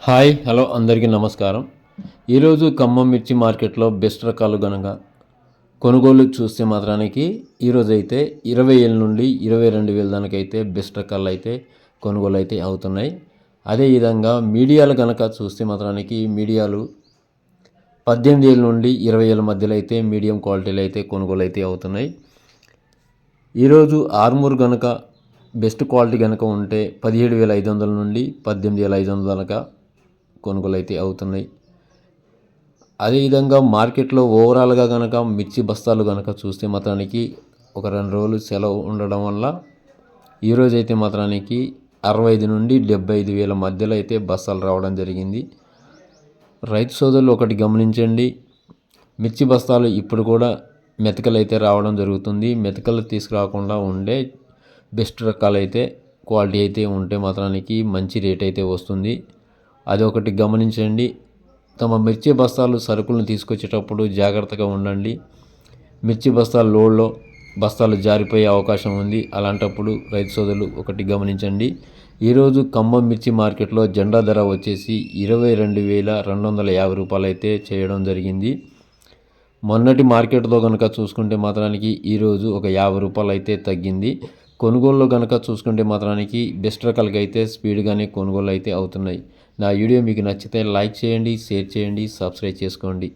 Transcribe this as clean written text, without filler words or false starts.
Hi hello అందరికీ నమస్కారం. ఈరోజు ఖమ్మం మిర్చి మార్కెట్లో బెస్ట్ రకాలు గనక కొనుగోలు చూస్తే మాత్రానికి ఈరోజు అయితే 20,000 నుండి 22,000 దానికైతే బెస్ట్ రకాలు అయితే కొనుగోలు అయితే అవుతున్నాయి. అదేవిధంగా మీడియాలు కనుక చూస్తే మాత్రానికి మీడియాలు 18,000 నుండి 20,000 మధ్యలో అయితే మీడియం క్వాలిటీలు అయితే కొనుగోలు అయితే అవుతున్నాయి. ఈరోజు ఆర్మూర్ కనుక బెస్ట్ క్వాలిటీ కనుక ఉంటే 17,500 నుండి 18,500 దాకా కొనుగోలు అయితే అవుతున్నాయి. అదేవిధంగా మార్కెట్లో ఓవరాల్గా కనుక మిర్చి బస్తాలు కనుక చూస్తే మాత్రానికి ఒక 2 రోజులు సెలవు ఉండడం వల్ల ఈరోజు అయితే మాత్రానికి 65 నుండి 75,000 మధ్యలో అయితే బస్తాలు రావడం జరిగింది. రైతు సోదరులు ఒకటి గమనించండి, మిర్చి బస్తాలు ఇప్పుడు కూడా మెతకలు అయితే రావడం జరుగుతుంది. మెతకలు తీసుకురాకుండా ఉండే బెస్ట్ రకాలు అయితే క్వాలిటీ అయితే ఉంటే మాత్రానికి మంచి రేట్ అయితే వస్తుంది. అది ఒకటి గమనించండి. తమ మిర్చి బస్తాలు సరుకులను తీసుకొచ్చేటప్పుడు జాగ్రత్తగా ఉండండి. మిర్చి బస్తాలు లోడ్లో బస్తాలు జారిపోయే అవకాశం ఉంది. అలాంటప్పుడు రైతు సోదరులు ఒకటి గమనించండి. ఈరోజు ఖమ్మం మిర్చి మార్కెట్లో జెండా ధర వచ్చేసి 22,250 రూపాయలు అయితే చేయడం జరిగింది. మొన్నటి మార్కెట్తో కనుక చూసుకుంటే మాత్రానికి ఈరోజు ఒక 50 రూపాయలు అయితే తగ్గింది. కొనుగోలులో కనుక చూసుకుంటే మాత్రానికి బెస్ట్ రకాలకి అయితే స్పీడ్గానే కొనుగోలు అయితే అవుతున్నాయి. నా వీడియో మీకు నచ్చితే లైక్ చేయండి, షేర్ చేయండి, సబ్స్క్రైబ్ చేసుకోండి.